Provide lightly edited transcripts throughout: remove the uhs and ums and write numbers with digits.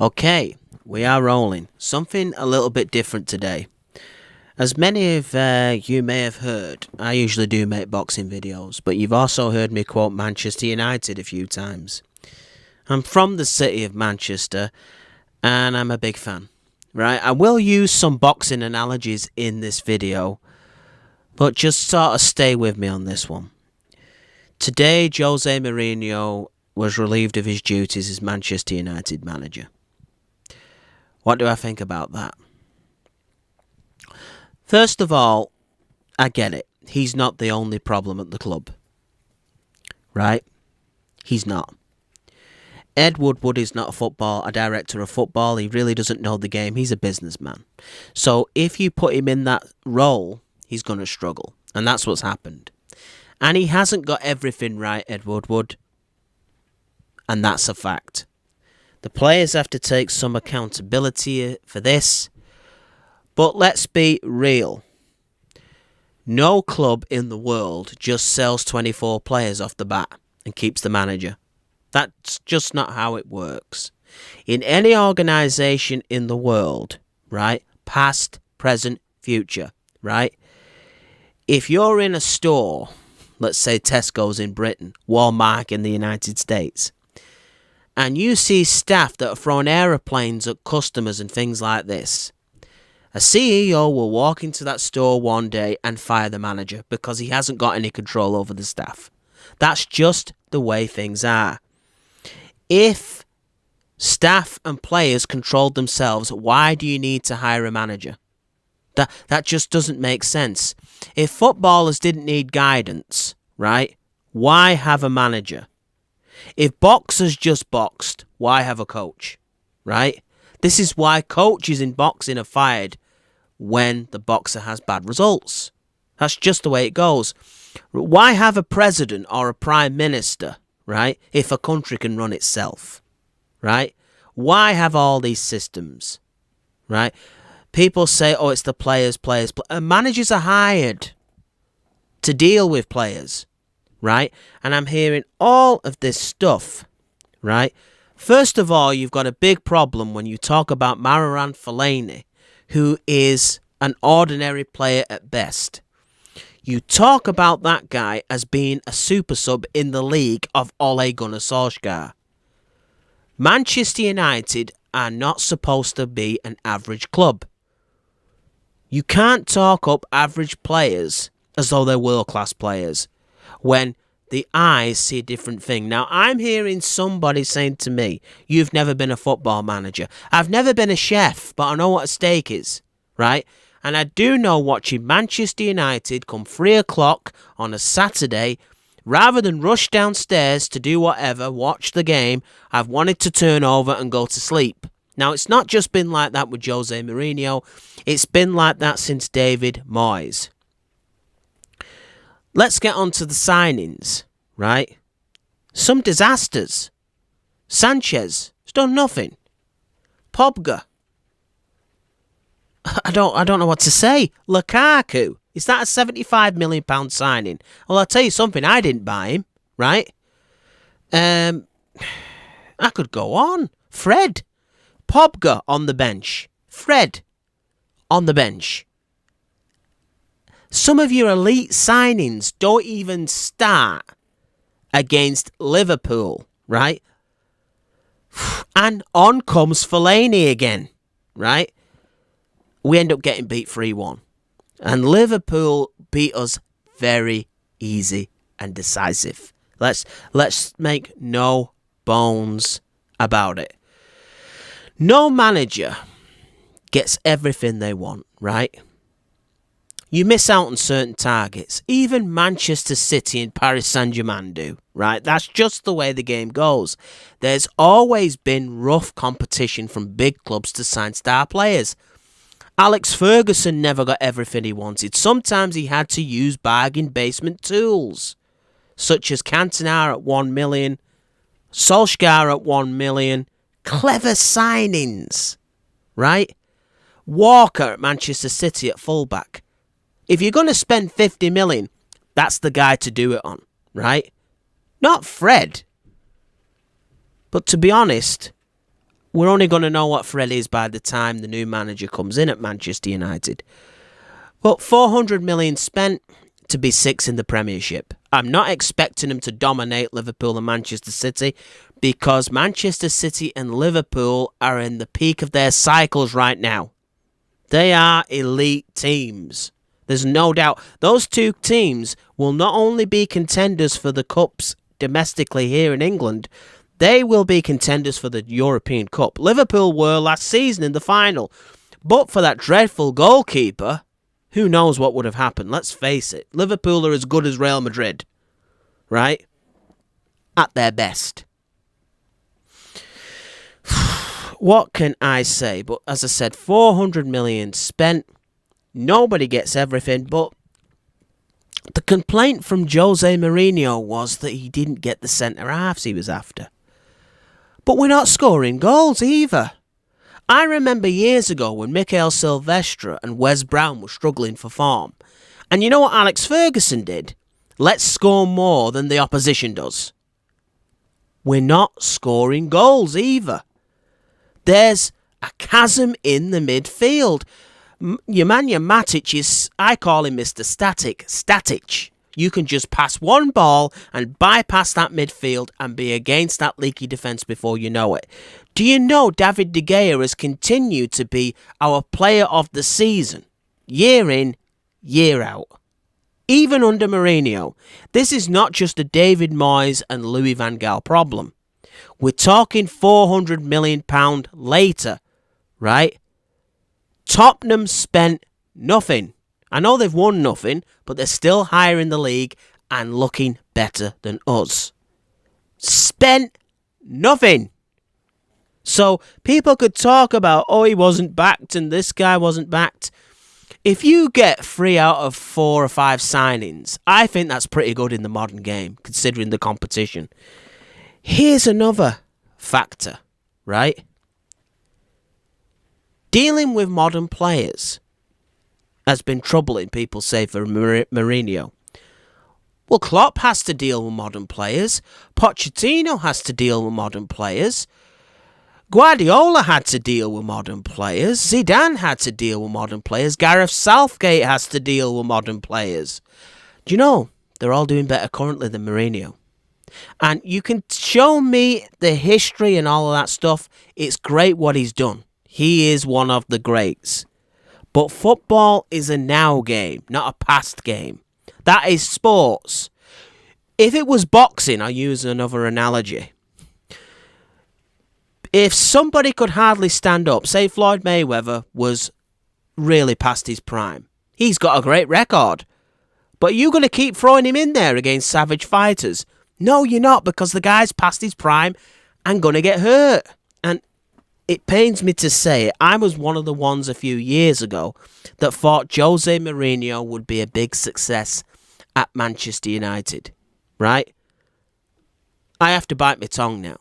Okay, we are rolling. Something a little bit different today. As many of you may have heard, I usually do make boxing videos, but you've also heard me quote Manchester United a few times. I'm from the city of Manchester, and I'm a big fan. Right, I will use some boxing analogies in this video, but just sort of stay with me on this one. Today, Jose Mourinho was relieved of his duties as Manchester United manager. What do I think about that? First of all, I get it. He's not the only problem at the club. Right? He's not. Ed Woodward is not a director of football. He really doesn't know the game. He's a businessman. So if you put him in that role, he's going to struggle. And that's what's happened. And he hasn't got everything right, Ed Woodward. And that's a fact. The players have to take some accountability for this. But let's be real. No club in the world just sells 24 players off the bat and keeps the manager. That's just not how it works. In any organisation in the world, right, past, present, future, right, if you're in a store, let's say Tesco's in Britain, Walmart in the United States, and you see staff that are throwing aeroplanes at customers and things like this, a CEO will walk into that store one day and fire the manager because he hasn't got any control over the staff. That's just the way things are. If staff and players controlled themselves, why do you need to hire a manager? That just doesn't make sense. If footballers didn't need guidance, right, why have a manager? If boxers just boxed, why have a coach, right? This is why coaches in boxing are fired when the boxer has bad results. That's just the way it goes. Why have a president or a prime minister, right, if a country can run itself, right? Why have all these systems, right? People say, oh, it's the players. Managers are hired to deal with players, right? And I'm hearing all of this stuff, right? First of all, you've got a big problem when you talk about Marouane Fellaini, who is an ordinary player at best. You talk about that guy as being a super sub in the league of Ole Gunnar Solskjaer. Manchester United are not supposed to be an average club. You can't talk up average players as though they're world-class players when the eyes see a different thing. Now, I'm hearing somebody saying to me, you've never been a football manager. I've never been a chef, but I know what a steak is, right? And I do know watching Manchester United come 3 o'clock on a Saturday, rather than rush downstairs to do whatever, watch the game, I've wanted to turn over and go to sleep. Now, it's not just been like that with Jose Mourinho. It's been like that since David Moyes. Let's get on to the signings, right? Some disasters. Sanchez has done nothing. Pogba. I don't know what to say. Lukaku. Is that a £75 million signing? Well, I'll tell you something. I didn't buy him, right? I could go on. Fred. Pogba on the bench. Fred on the bench. Some of your elite signings don't even start against Liverpool, right? And on comes Fellaini again, right? We end up getting beat 3-1. And Liverpool beat us very easy and decisive. Let's make no bones about it. No manager gets everything they want, right? You miss out on certain targets. Even Manchester City and Paris Saint-Germain do, right? That's just the way the game goes. There's always been rough competition from big clubs to sign star players. Alex Ferguson never got everything he wanted. Sometimes he had to use bargain basement tools, such as Cantona at 1 million, Solskjaer at 1 million. Clever signings, right? Walker at Manchester City at fullback. If you're going to spend 50 million, that's the guy to do it on, right? Not Fred. But to be honest, we're only going to know what Fred is by the time the new manager comes in at Manchester United. But 400 million spent to be sixth in the Premiership. I'm not expecting them to dominate Liverpool and Manchester City because Manchester City and Liverpool are in the peak of their cycles right now. They are elite teams. There's no doubt. Those two teams will not only be contenders for the Cups domestically here in England, they will be contenders for the European Cup. Liverpool were last season in the final. But for that dreadful goalkeeper, who knows what would have happened? Let's face it. Liverpool are as good as Real Madrid. Right? At their best. What can I say? But as I said, 400 million spent. Nobody gets everything. But the complaint from Jose Mourinho was that he didn't get the centre-halves he was after. But we're not scoring goals either. I remember years ago when Mikel Silvestre and Wes Brown were struggling for form. And you know what Alex Ferguson did? Let's score more than the opposition does. We're not scoring goals either. There's a chasm in the midfield. Nemanja Matic is, I call him Mr. Static. You can just pass one ball and bypass that midfield and be against that leaky defence before you know it. Do you know David De Gea has continued to be our player of the season, year in, year out? Even under Mourinho. This is not just a David Moyes and Louis van Gaal problem. We're talking £400 million later, right? Tottenham spent nothing. I know they've won nothing, but they're still higher in the league and looking better than us. Spent nothing. So people could talk about, oh, he wasn't backed and this guy wasn't backed. If you get 3 out of 4 or 5 signings, I think that's pretty good in the modern game, considering the competition. Here's another factor, right? Dealing with modern players has been troubling, people say, for Mourinho. Well, Klopp has to deal with modern players. Pochettino has to deal with modern players. Guardiola had to deal with modern players. Zidane had to deal with modern players. Gareth Southgate has to deal with modern players. Do you know, they're all doing better currently than Mourinho. And you can show me the history and all of that stuff. It's great what he's done. He is one of the greats. But football is a now game, not a past game. That is sports. If it was boxing, I'll use another analogy. If somebody could hardly stand up, say Floyd Mayweather was really past his prime. He's got a great record. But you're going to keep throwing him in there against savage fighters? No, you're not, because the guy's past his prime and going to get hurt. And it pains me to say it, I was one of the ones a few years ago that thought Jose Mourinho would be a big success at Manchester United. Right? I have to bite my tongue now.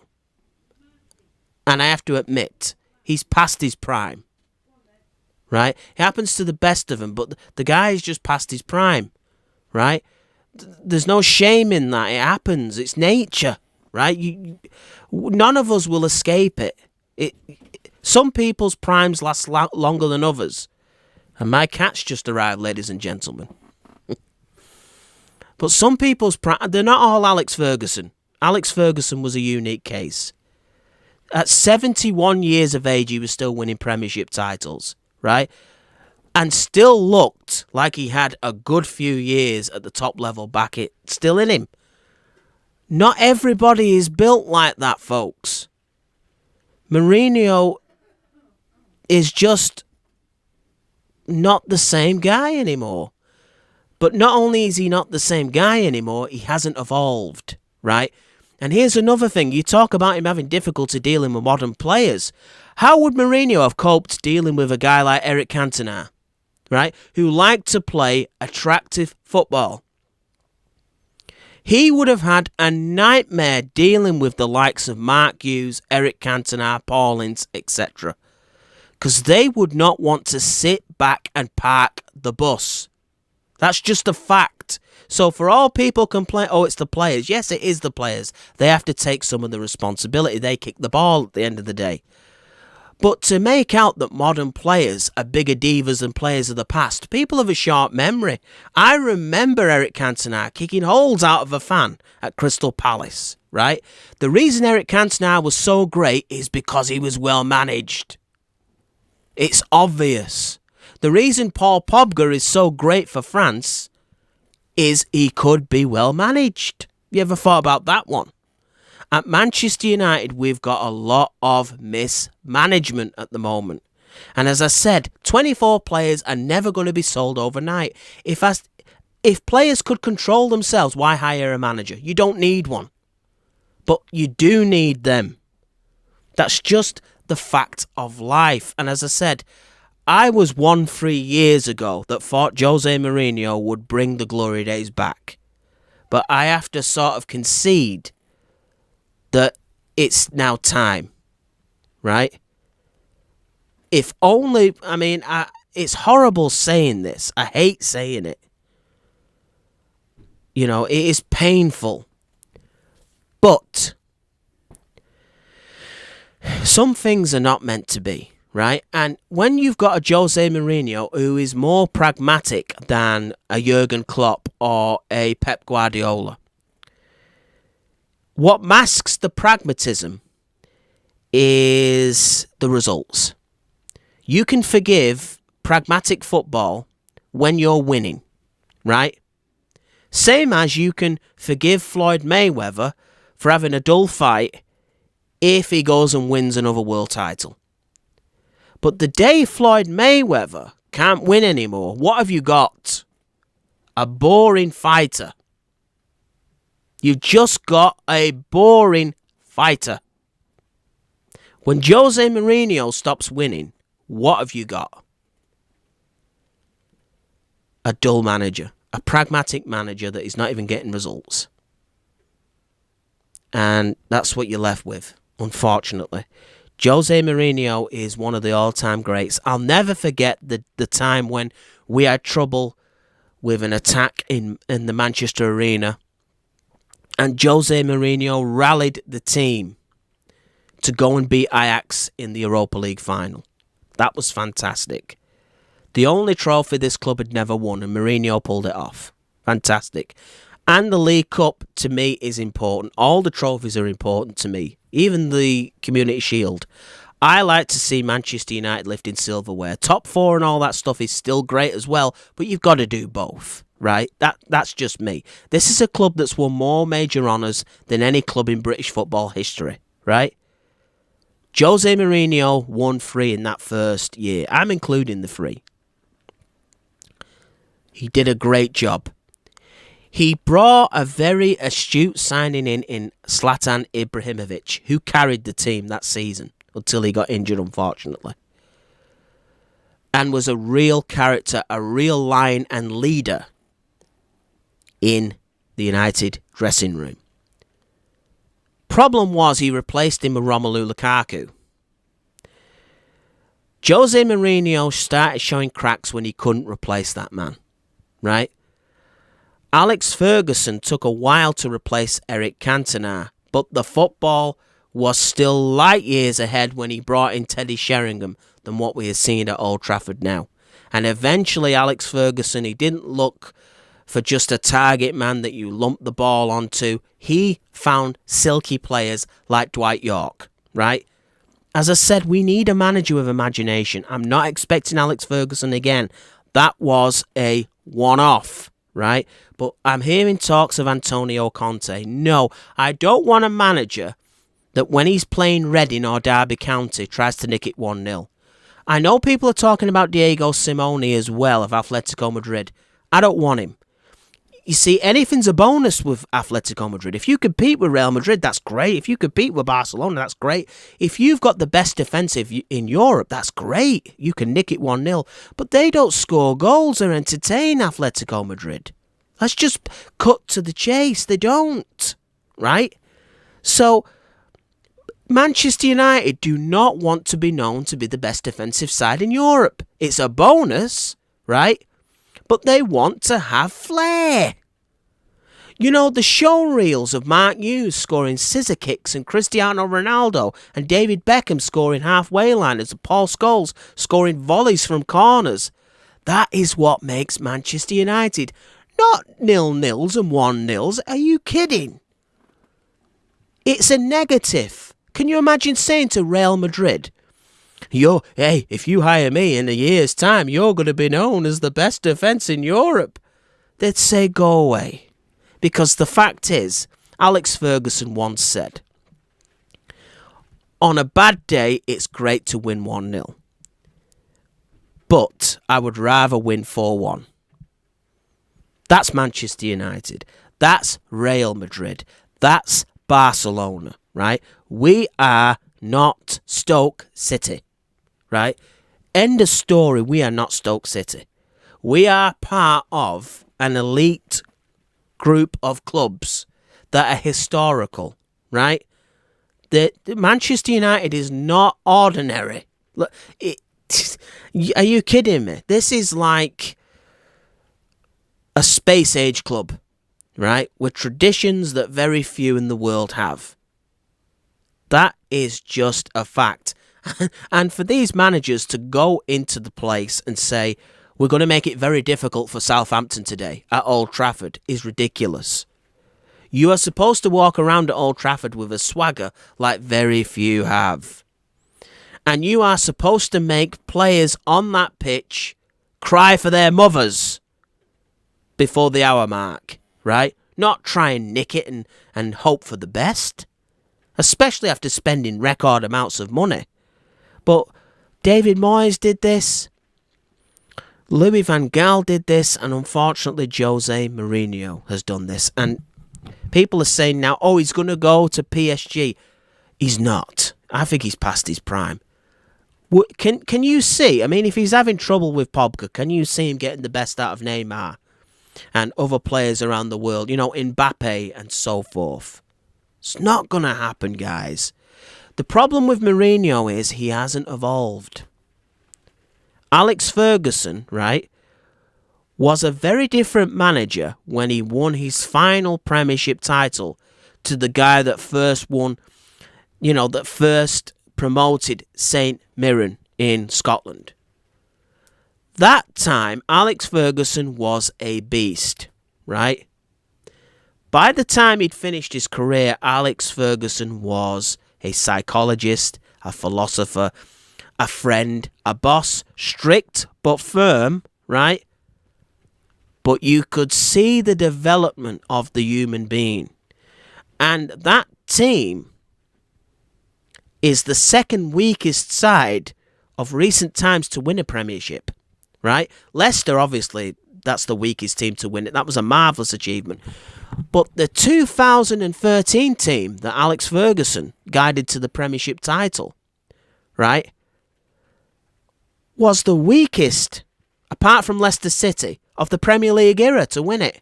And I have to admit, he's past his prime. Right? It happens to the best of them, but the guy is just past his prime. Right? There's no shame in that. It happens. It's nature. Right? None of us will escape it. Some people's primes last longer than others. And my cat's just arrived, ladies and gentlemen. But some people's prime, they're not all Alex Ferguson. Alex Ferguson was a unique case. At 71 years of age, he was still winning Premiership titles, right? And still looked like he had a good few years at the top level back it still in him. Not everybody is built like that, folks. Mourinho is just not the same guy anymore. But not only is he not the same guy anymore, he hasn't evolved, right? And here's another thing. You talk about him having difficulty dealing with modern players. How would Mourinho have coped dealing with a guy like Eric Cantona, right? Who liked to play attractive football. He would have had a nightmare dealing with the likes of Mark Hughes, Eric Cantona, Paul Ince, etc. Because they would not want to sit back and park the bus. That's just a fact. So for all people complain, oh, it's the players. Yes, it is the players. They have to take some of the responsibility. They kick the ball at the end of the day. But to make out that modern players are bigger divas than players of the past, people have a sharp memory. I remember Eric Cantona kicking holes out of a fan at Crystal Palace, right? The reason Eric Cantona was so great is because he was well managed. It's obvious. The reason Paul Pogba is so great for France is he could be well managed. You ever thought about that one? At Manchester United, we've got a lot of mismanagement at the moment. And as I said, 24 players are never going to be sold overnight. If players could control themselves, why hire a manager? You don't need one. But you do need them. That's just the fact of life. And as I said, I was 3 years ago that thought Jose Mourinho would bring the glory days back. But I have to sort of concede that it's now time, right? If only, it's horrible saying this. I hate saying it. You know, it is painful. But some things are not meant to be, right? And when you've got a Jose Mourinho who is more pragmatic than a Jurgen Klopp or a Pep Guardiola, what masks the pragmatism is the results. You can forgive pragmatic football when you're winning, right? Same as you can forgive Floyd Mayweather for having a dull fight if he goes and wins another world title. But the day Floyd Mayweather can't win anymore, what have you got? A boring fighter. You've just got a boring fighter. When Jose Mourinho stops winning, what have you got? A dull manager. A pragmatic manager that is not even getting results. And that's what you're left with, unfortunately. Jose Mourinho is one of the all-time greats. I'll never forget the time when we had trouble with an attack in the Manchester Arena. And Jose Mourinho rallied the team to go and beat Ajax in the Europa League final. That was fantastic. The only trophy this club had never won, and Mourinho pulled it off. Fantastic. And the League Cup, to me, is important. All the trophies are important to me. Even the Community Shield. I like to see Manchester United lifting silverware. Top 4 and all that stuff is still great as well, but you've got to do both. Right? That's just me. This is a club that's won more major honours than any club in British football history. Right? Jose Mourinho won 3 in that first year. I'm including the 3. He did a great job. He brought a very astute signing in Zlatan Ibrahimovic, who carried the team that season until he got injured, unfortunately. And was a real character, a real lion and leader in the United dressing room. Problem was he replaced him with Romelu Lukaku. Jose Mourinho started showing cracks when he couldn't replace that man, right? Alex Ferguson took a while to replace Eric Cantona, but the football was still light years ahead when he brought in Teddy Sheringham than what we are seeing at Old Trafford now. And eventually Alex Ferguson, he didn't look for just a target man that you lump the ball onto. He found silky players like Dwight York, right? As I said, we need a manager with imagination. I'm not expecting Alex Ferguson again. That was a one-off, right? But I'm hearing talks of Antonio Conte. No, I don't want a manager that when he's playing Reading or Derby County tries to nick it 1-0. I know people are talking about Diego Simeone as well of Atletico Madrid. I don't want him. You see, anything's a bonus with Atletico Madrid. If you compete with Real Madrid, that's great. If you compete with Barcelona, that's great. If you've got the best defensive in Europe, that's great. You can nick it 1-0. But they don't score goals or entertain Atletico Madrid. Let's just cut to the chase. They don't, right? So, Manchester United do not want to be known to be the best defensive side in Europe. It's a bonus, right? But they want to have flair. You know, the show reels of Mark Hughes scoring scissor kicks and Cristiano Ronaldo and David Beckham scoring halfway liners and Paul Scholes scoring volleys from corners. That is what makes Manchester United. Not 0-0s and 1-0s. Are you kidding? It's a negative. Can you imagine saying to Real Madrid, hey, if you hire me in a year's time, you're going to be known as the best defence in Europe? They'd say, go away. Because the fact is, Alex Ferguson once said, on a bad day, it's great to win 1-0. But I would rather win 4-1. That's Manchester United. That's Real Madrid. That's Barcelona, right? We are not Stoke City, right? End of story, we are not Stoke City. We are part of an elite group of clubs that are historical, right? The Manchester United is not ordinary. Look, are you kidding me? This is like a space age club, right? With traditions that very few in the world have. That is just a fact. And for these managers to go into the place and say, we're going to make it very difficult for Southampton today at Old Trafford is ridiculous. You are supposed to walk around at Old Trafford with a swagger like very few have. And you are supposed to make players on that pitch cry for their mothers before the hour mark, right? Not try and nick it and hope for the best. Especially after spending record amounts of money. But David Moyes did this. Louis van Gaal did this, and unfortunately Jose Mourinho has done this. And people are saying now, oh, he's going to go to PSG. He's not. I think he's past his prime. Can you see? I mean, if he's having trouble with Pogba, can you see him getting the best out of Neymar and other players around the world? You know, Mbappe and so forth. It's not going to happen, guys. The problem with Mourinho is he hasn't evolved. Alex Ferguson, right, was a very different manager when he won his final Premiership title to the guy that first won, that first promoted St Mirren in Scotland. That time, Alex Ferguson was a beast, right? By the time he'd finished his career, Alex Ferguson was a psychologist, a philosopher, a friend, a boss, strict but firm, right? But you could see the development of the human being. And that team is the second weakest side of recent times to win a Premiership, right? Leicester, obviously, that's the weakest team to win it. That was a marvellous achievement. But the 2013 team that Alex Ferguson guided to the Premiership title, right, was the weakest, apart from Leicester City, of the Premier League era to win it.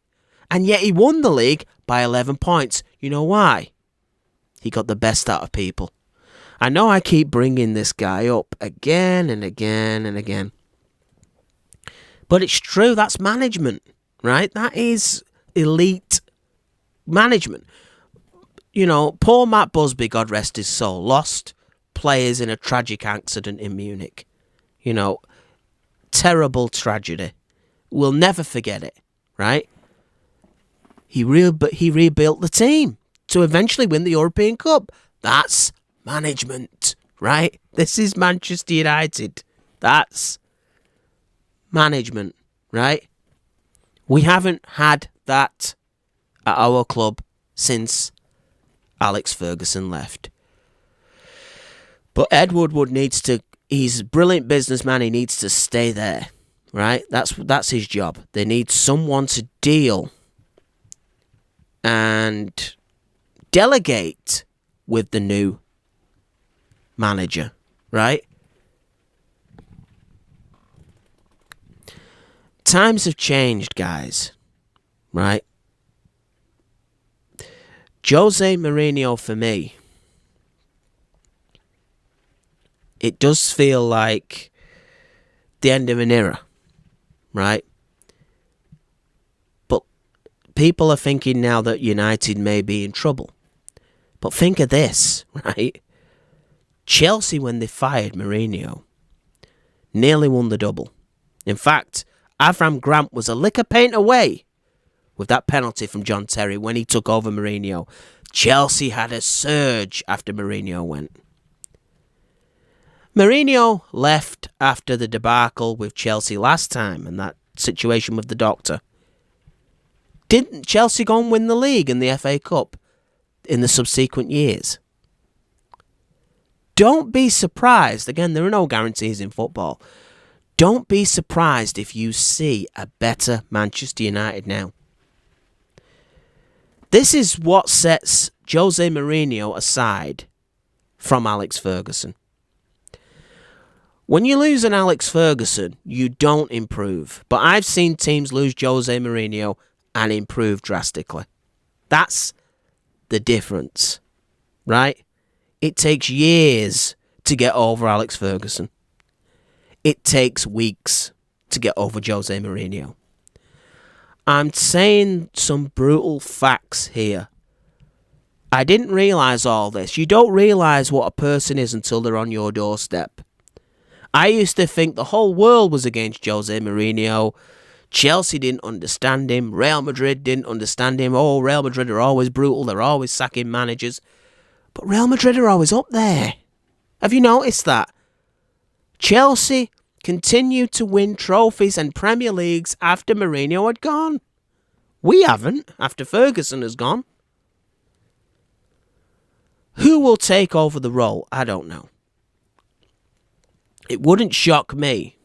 And yet he won the league by 11 points. You know why? He got the best out of people. I know I keep bringing this guy up again and again and again. But it's true, that's management, right? That is elite management. Poor Matt Busby, God rest his soul, lost players in a tragic accident in Munich. Terrible tragedy. We'll never forget it, right? He rebuilt the team to eventually win the European Cup. That's management, right? This is Manchester United. That's management, right? We haven't had that at our club since Alex Ferguson left. But Ed Woodward needs to, he's a brilliant businessman, he needs to stay there, right? That's his job. They need someone to deal and delegate with the new manager, right? Times have changed, guys, right? Jose Mourinho, for me, it does feel like the end of an era, right? But people are thinking now that United may be in trouble. But think of this, right? Chelsea, when they fired Mourinho, nearly won the double. In fact, Avram Grant was a lick of paint away with that penalty from John Terry when he took over Mourinho. Chelsea had a surge after Mourinho went. Mourinho left after the debacle with Chelsea last time and that situation with the doctor. Didn't Chelsea go and win the league and the FA Cup in the subsequent years? Don't be surprised. Again, there are no guarantees in football. Don't be surprised if you see a better Manchester United now. This is what sets Jose Mourinho aside from Alex Ferguson. When you lose an Alex Ferguson, you don't improve. But I've seen teams lose Jose Mourinho and improve drastically. That's the difference, right? It takes years to get over Alex Ferguson. It takes weeks to get over Jose Mourinho. I'm saying some brutal facts here. I didn't realise all this. You don't realise what a person is until they're on your doorstep. I used to think the whole world was against Jose Mourinho. Chelsea didn't understand him. Real Madrid didn't understand him. Oh, Real Madrid are always brutal. They're always sacking managers. But Real Madrid are always up there. Have you noticed that? Chelsea continued to win trophies and Premier Leagues after Mourinho had gone. We haven't, after Ferguson has gone. Who will take over the role? I don't know. It wouldn't shock me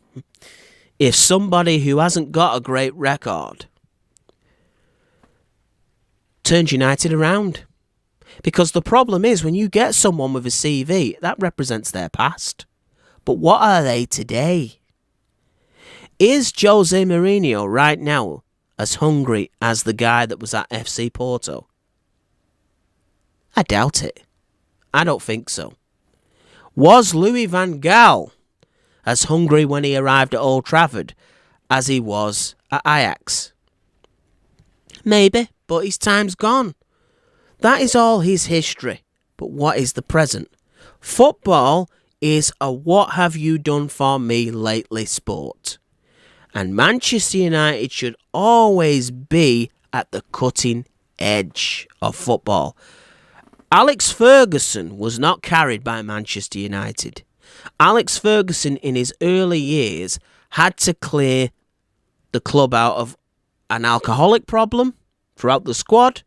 if somebody who hasn't got a great record turns United around. Because the problem is, when you get someone with a CV, that represents their past. But what are they today? Is Jose Mourinho right now as hungry as the guy that was at FC Porto? I doubt it. I don't think so. Was Louis van Gaal as hungry when he arrived at Old Trafford as he was at Ajax? Maybe, but his time's gone. That is all his history. But what is the present? Football is a what have you done for me lately sport. And Manchester United should always be at the cutting edge of football. Alex Ferguson was not carried by Manchester United. Alex Ferguson in his early years had to clear the club out of an alcoholic problem throughout the squad.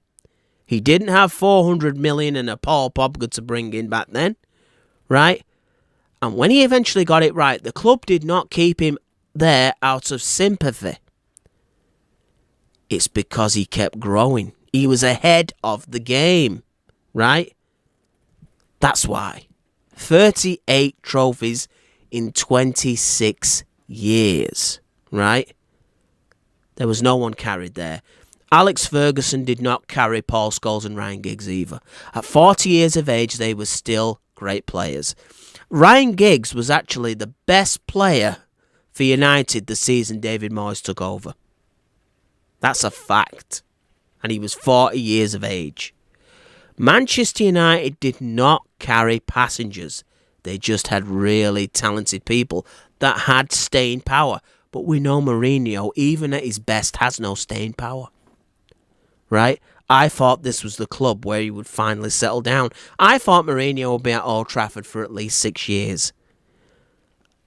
He didn't have 400 million and a Paul Pogba to bring in back then, right? And when he eventually got it right, the club did not keep him there out of sympathy. It's because he kept growing. He was ahead of the game, right? That's why. 38 trophies in 26 years, right? There was no one carried there. Alex Ferguson did not carry Paul Scholes and Ryan Giggs either. At 40 years of age, they were still great players. Ryan Giggs was actually the best player for United the season David Moyes took over. That's a fact. And he was 40 years of age. Manchester United did not carry passengers. They just had really talented people that had staying power. But we know Mourinho, even at his best, has no staying power. Right? I thought this was the club where he would finally settle down. I thought Mourinho would be at Old Trafford for at least 6 years.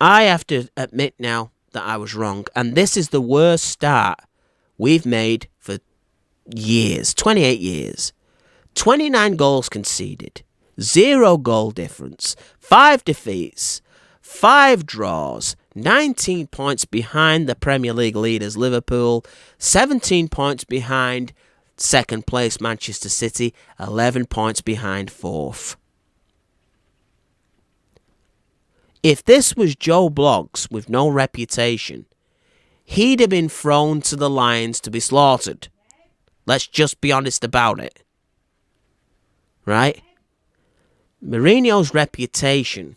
I have to admit now that I was wrong. And this is the worst start we've made for years. 28 years. 29 goals conceded. 0 goal difference. 5 defeats. 5 draws. 19 points behind the Premier League leaders Liverpool. 17 points behind second place Manchester City. 11 points behind fourth. If this was Joe Bloggs with no reputation, he'd have been thrown to the lions to be slaughtered. Let's just be honest about it. Right? Mourinho's reputation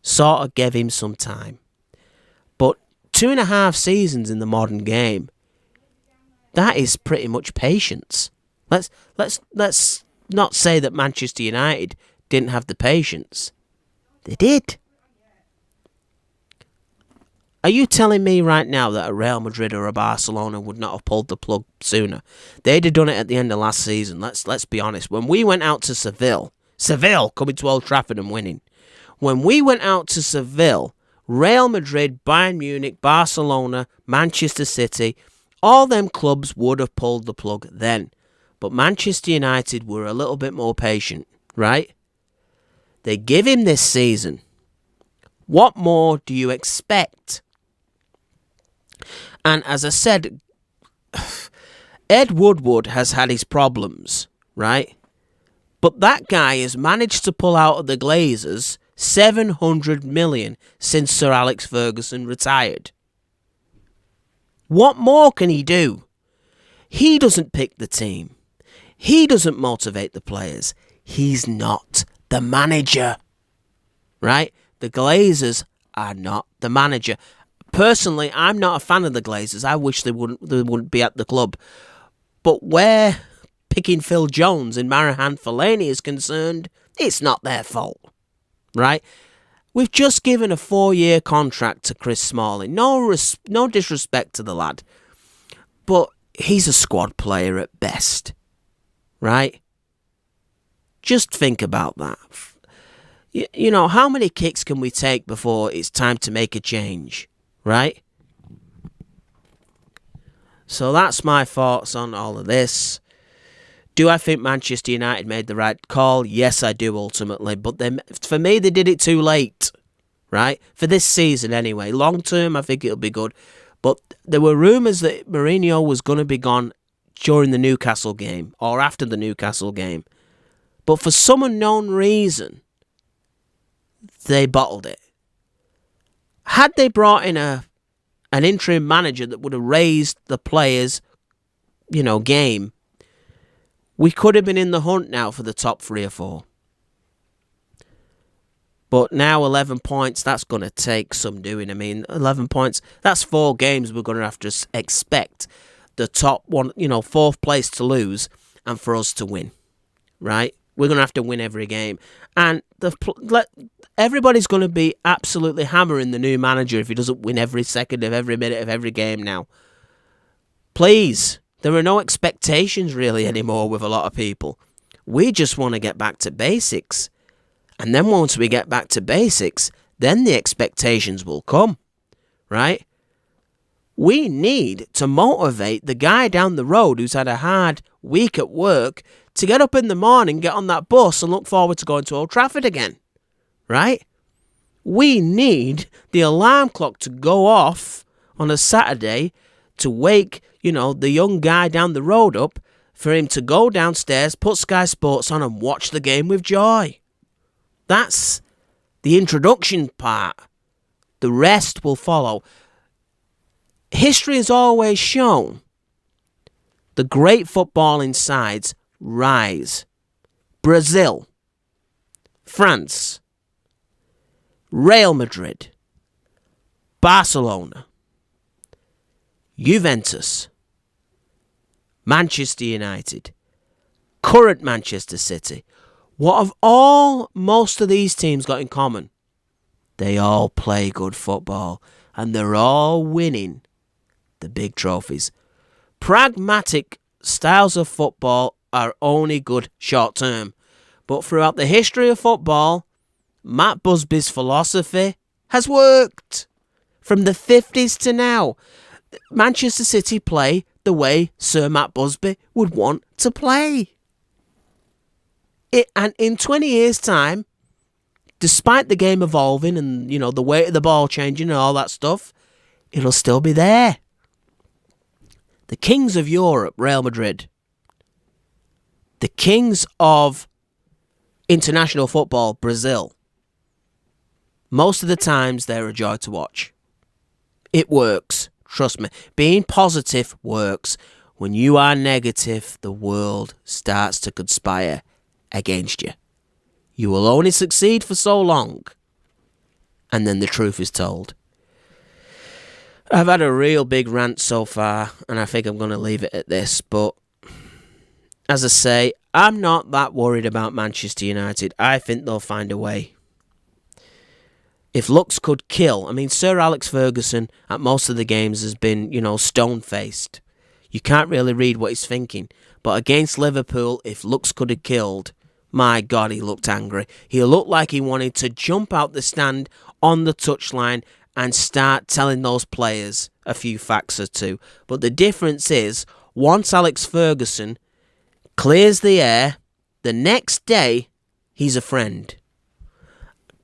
sort of gave him some time. But 2.5 seasons in the modern game, That is pretty much patience. Let's not say that Manchester United didn't have the patience. They did. Are you telling me right now that a Real Madrid or a Barcelona would not have pulled the plug sooner? They'd have done it at the end of last season. Let's be honest. When we went out to Seville coming to Old Trafford and winning. When we went out to Seville, Real Madrid, Bayern Munich, Barcelona, Manchester City, all them clubs would have pulled the plug then. But Manchester United were a little bit more patient, right? They give him this season. What more do you expect? And as I said, Ed Woodward has had his problems, right? But that guy has managed to pull out of the Glazers 700 million since Sir Alex Ferguson retired. What more can he do? He doesn't pick the team. He doesn't motivate the players. He's not the manager, right? The Glazers are not the manager. Personally, I'm not a fan of the Glazers. I wish they wouldn't be at the club. But where picking Phil Jones and Marihan Fellaini is concerned, it's not their fault, right? We've just given a 4-year contract to Chris Smalling. No disrespect to the lad, but he's a squad player at best, right? Just think about that. You know, how many kicks can we take before it's time to make a change, right? So that's my thoughts on all of this. Do I think Manchester United made the right call? Yes, I do, ultimately. But for me, they did it too late, right? For this season, anyway. Long term, I think it'll be good. But there were rumours that Mourinho was going to be gone during the Newcastle game or after the Newcastle game. But for some unknown reason, they bottled it. Had they brought in an interim manager that would have raised the players, game, we could have been in the hunt now for the top 3 or 4. But now 11 points, that's going to take some doing. I mean, 11 points, that's 4 games we're going to have to expect the top one, 4th place to lose and for us to win, right? We're going to have to win every game. And everybody's going to be absolutely hammering the new manager if he doesn't win every second of every minute of every game now. Please, there are no expectations really anymore with a lot of people. We just want to get back to basics. And then once we get back to basics, then the expectations will come, right? We need to motivate the guy down the road who's had a hard week at work to get up in the morning, get on that bus and look forward to going to Old Trafford again, right? We need the alarm clock to go off on a Saturday to wake, the young guy down the road up for him to go downstairs, put Sky Sports on and watch the game with joy. That's the introduction part. The rest will follow. History has always shown the great footballing sides rise. Brazil, France, Real Madrid, Barcelona, Juventus, Manchester United, current Manchester City. What have most of these teams got in common? They all play good football and they're all winning the big trophies. Pragmatic styles of football are only good short term. But throughout the history of football, Matt Busby's philosophy has worked. From the 50s to now, Manchester City play the way Sir Matt Busby would want to play. And in 20 years' time, despite the game evolving and, the weight of the ball changing and all that stuff, it'll still be there. The kings of Europe, Real Madrid. The kings of international football, Brazil. Most of the times, they're a joy to watch. It works. Trust me. Being positive works. When you are negative, the world starts to conspire against you. You will only succeed for so long. And then the truth is told. I've had a real big rant so far, and I think I'm going to leave it at this. But as I say, I'm not that worried about Manchester United. I think they'll find a way. If looks could kill, I mean, Sir Alex Ferguson at most of the games has been, stone-faced. You can't really read what he's thinking. But against Liverpool, if looks could have killed, my God, he looked angry. He looked like he wanted to jump out the stand on the touchline and start telling those players a few facts or two. But the difference is, once Alex Ferguson clears the air, the next day, he's a friend.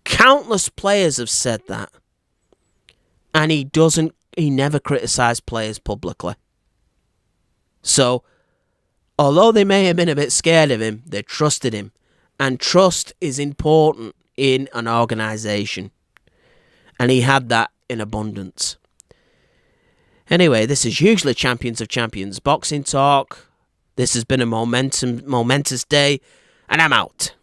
Countless players have said that. And he never criticised players publicly. So, although they may have been a bit scared of him, they trusted him. And trust is important in an organisation. And he had that in abundance. Anyway, this is hugely Champions of Champions Boxing Talk. This has been a momentous day, and I'm out.